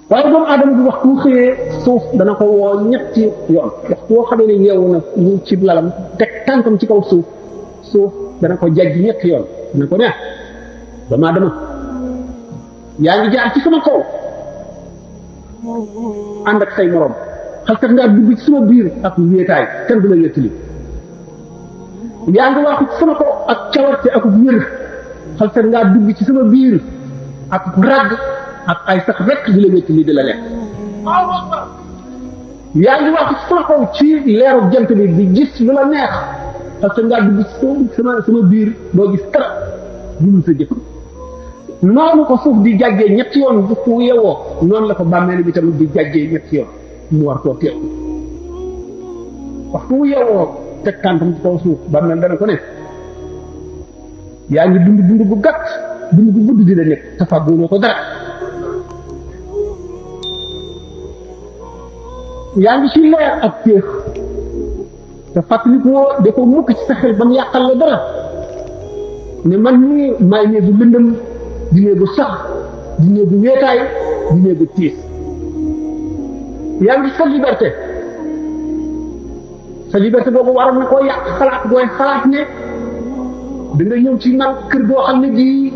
waaye doomu aadama bi waxtu xëyee suuf dana ko woo ñetti yoon waxtu woo xamee ne yeewu na ñu ci lalam teg tànkam ci kaw suuf suuf dana ko jajj ñetti yoon dana ko neex doomu aadama yaa ngi jaar ci sama kaw ànd ak say morom xalkat ngaa dugg ci sama biir ak wéetaay kenn du la wéttali yaa ngi waxu ci sama kaw ak cawarte ak wér xalkat ngaa dugg ci sama biir ak ragg ak ay sax rek di la wéttali di la lekk yaa ngi waxu ci sama kaw ci leeru jant bi di gis lu la neex xalkat ngaa dugg ci sama biir doo gis dara dul sa jëf noonu ko suuf di jàggee ñetti yoon bu fu yewoo noonu la ko bàmmeel bi tamit di jàggee ñetti yoon mu war koo teew waxtu wu yewoo teg tànkam ci kaw suuf bàmmeel dana ko ne yaa ngi dund dund bu gàtt dund bu gudd di la nekk te fàgguwuloo ko dara yaa ngi ci leer ak péex te fàttaliku woo dafa mukk ci sa xel ba mu yàqal la dara ne man nii maay néegu lëndëm di néegu sax di néegu wéetaay di néegu tiis yaa ngi sa liberté boobu waroon na koo yàq xalaat booy xalaat ne da nga ñëw ci man kër goo xam ne bii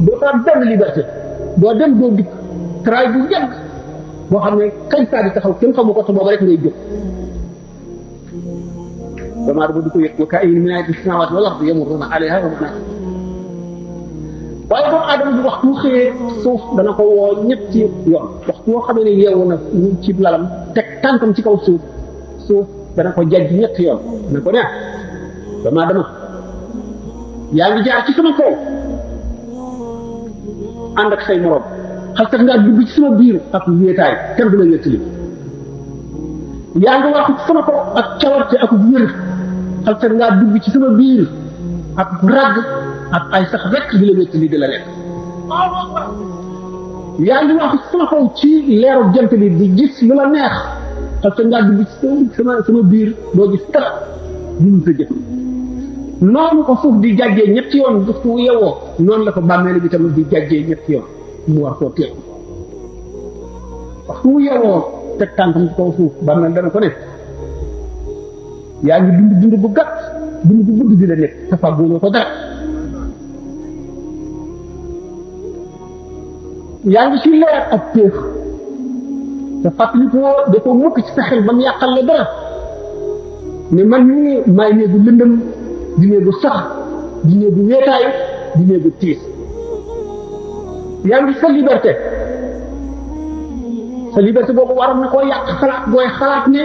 doo fa benn liberté doo dem doo dikk travail bu yàgg boo xam ne kañ saa di taxaw kenn xamu ko te booba rek ngay jóg doomu aadama di ko yëg wa kaa'ayyin min aayatin fi samaawaati wal ardi yamurruuna alayhaa wa hum anhaa waaye doomu aadama bi waxtu xëyee suuf dana ko woo ñetti yoon waxtu woo xamee ne yeewu na ñu ci lalam teg tànkam ci kaw suuf suuf dana ko jajj ñetti yoon dana ko neex doomu aadama yaa ngi jaar ci sama kaw ànd ak say morom xalkat ngaa dugg ci sama biir ak wéetaay kenn du la wéttali yaa ngi waxu ci sama kaw ak cawarte ak wér xalkat ngaa dugg ci sama biir ak ragg ak ay sax rek di la wéttali di la lekk yaa ngi waxu ci sama kaw ci leeru jant bi di gis lu la neex xalkat ngaa dugg ci sama biir doo gis dara dul sa jëf noonu ko suuf di jàggee ñetti yoon bu fu yewoo noonu la ko bàmmeel bi tamit di jàggee ñetti yoon mu war koo teew wax fu yewoo teg tànkam ci kaw suuf bàmmeel dana ko ne yaa ngi dund bu gàtt dund bu gudd di la nekk te fàgguwuloo ko dara yaa ngi ci leer ak péex te fàttaliku woo dafa mukk ci sa xel ba mu yàqal la dara ne man nii maay néegu lëndëm di néegu sax di néegu wéetaay di néegu tiis yaa ngi sa liberté boobu waroon na koo yàq xalaat booy xalaat ne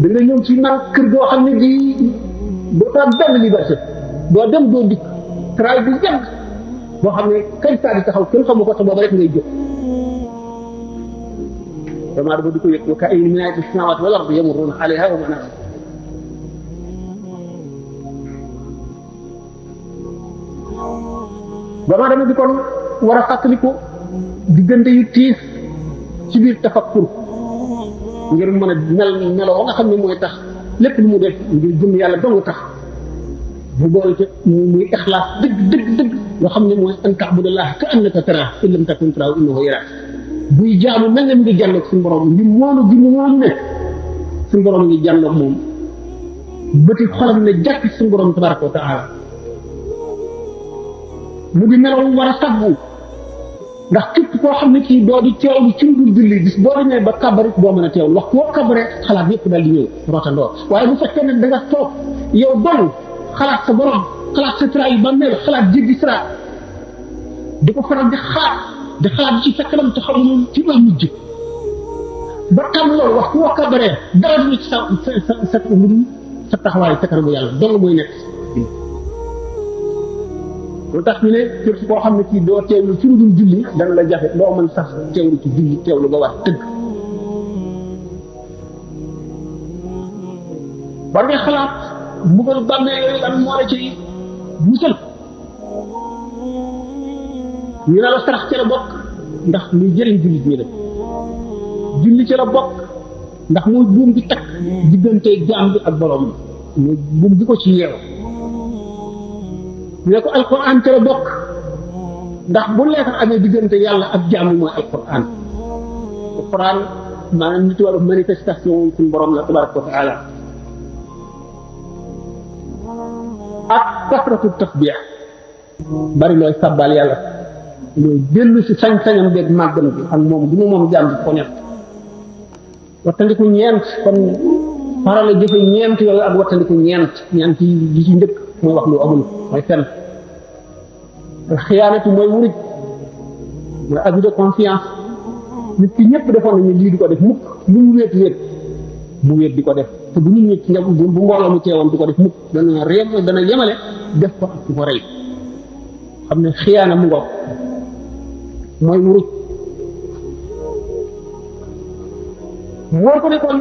da nga ñëw ci man kër goo xam ne bii doo fa benn liberté doo dem doo dikk travail bu yàgg boo xam ne kañ saa di taxaw kenn xamu ko te booba rek ngay jóg doomu aadama di ko yëg wa kaa'ayyin min aayatin fi samaawaati wal ardi yamurruuna alayhaa wa hum anhaa doomu aadama bi kon war a fàttaliku diggante yu tiis ci biir tafakkur ngir mën a meloo nga xam ne mooy tax lépp lu mu def ngir jëm yàlla dong tax bu boole ca muy ixlaas dëgg nga xam ne mooy an ta'budallaha ka annaka taraahu in lam takun taraahu innahu yaraak buy jaamu mel ne mu ngi jànloog suñu borom ngir moolu gi mu moolu ne suñu borom ngi jànloog moom bëti xolam ne jàkk suñu borom tabaraka wa taala mu di melaw war a saggu ndax képp koo xam ne kii doo di teewlu ci lu dul julli bis boo demee ba kabar doo mën a teewlu wax boo kabaree xalaat yëpp daal di ñëw rootandoor waaye bu fekkee ne da nga toog yow dong xalaat sa borom xalaat sa tra yu ba mel xalaat jéggi sira di ko faral di xalaat ci sa kanam te xamul ci ba mujj ba tam loolu wax boo kabaree dara du ci sa taxawaay sa kanamu yàlla dong mooy nekk lu tax ñu ne képp koo xam ne kii doo teewlu ci lu dul julli dana la jafe doo mën sax teewlu ci julli teewlu ba war tëgg war nga xalaat mbugal bàmmee yooyu lan moo la ci musal ñu ne la sarax ci la bokk ndax muy jëriñ jullit ñi la julli ci la bokk ndax muy buum bi takk diggante jaam bi ak borom bi muy buum bi ko ci yeew ñu ne ko alquran ca la bokk ndax bu leetar amee diggante yàlla ak jaam mooy alquran Alquran maanaam nit wàllu manifestation suñu borom la tabaraka wa taala ak kasratu tasbih bari looy sabbal yàlla looy dellu si sañ-sañam beeg màggam bi ak moom bi mu moom jàmm bi ko nekk wattandiku ñeent kon farale jëfe ñeent yooyu ak wattandiku ñeent yi ci njëkk mooy wax lu amul mooy fen xiyaanatu mooy wuruj mooy abus de confiance nit ki ñëpp defoon nañu lii di ko def mukk lu mu wéet mu wéet di ko def te bu nit ñi ci bu mbooloo mu teewoon di ko def mukk dana yemale def ko ak ku ko rey xam ne xiyaana mu ngoog mooy wuruj wóor ko ne kon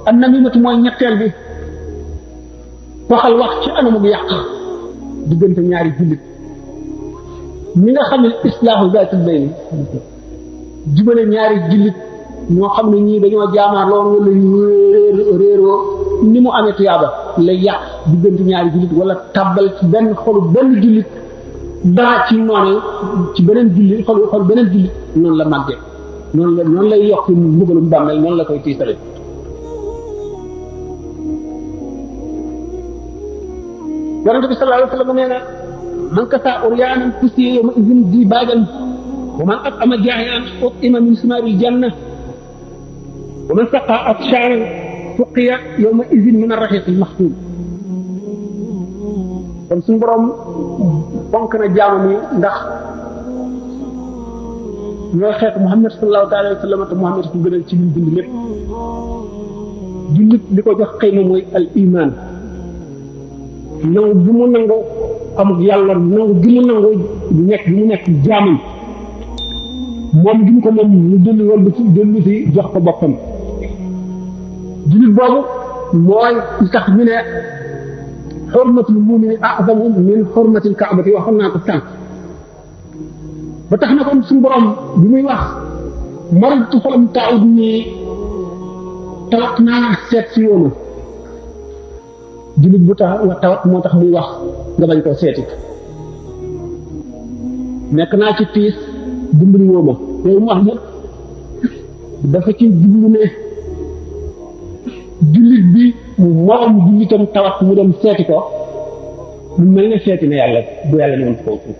an namimatu mooy ñetteel bi waxal wax ci anamug yàq diggante ñaari jullit ñi nga xam ne islaahu zaatil bayni jubale ñaari jullit ñoo xam ne ñii dañoo jaamaar loolu wala ñu réeroo ni mu amee tuyaaba la yàq diggante ñaari jullit wala tàbbal ci benn xolu benn jullit dara ci noonu ci beneen jullit xol beneen jullit noonu la màggee noonu lay yokk mbugalum bàmmeel noonu la koy tiisale yonente bi sallallahu alayhi wa sallam nee na man kasa uryaanan kusiya yawma idin dibaajan wa man at'ama jaa'ian ut'ima min simaaril janna wa man saqa atshaanan suqiya yawma idin min ar-rahiiqil maxtuum kon suñu borom bonk na jaamu mi ndax ñooy xeetu Muhammad sallallahu alayhi wa sallam te Muhammad ku gënal ci liñ bind lépp jullit li ko jox xëy na mooy al iman nangu gi mu nangu amul yàlla nangu gi mu nangu bi mu nekk jaamam moom gi mu ko moom mu dellu wal ba ci dellu si jox ko boppam jullit boobu mooy li tax ñu ne xurmatul mumini a'zamu min xurmatil kaabati waxoon naa ko sànq ba tax na kon suñu borom bi muy wax maritu falam taawud nii tawat naa seet si woonu jullit bu tax tawat moo tax muy wax nga bañ koo seeti nekk naa ci tiis dimbali woo ma yooyu mu wax ne dafa ci jublu ne jullit bi moom jullitam tawat mu dem seeti ko mu mel ne seeti na yàlla bu yàlla ne woon foofu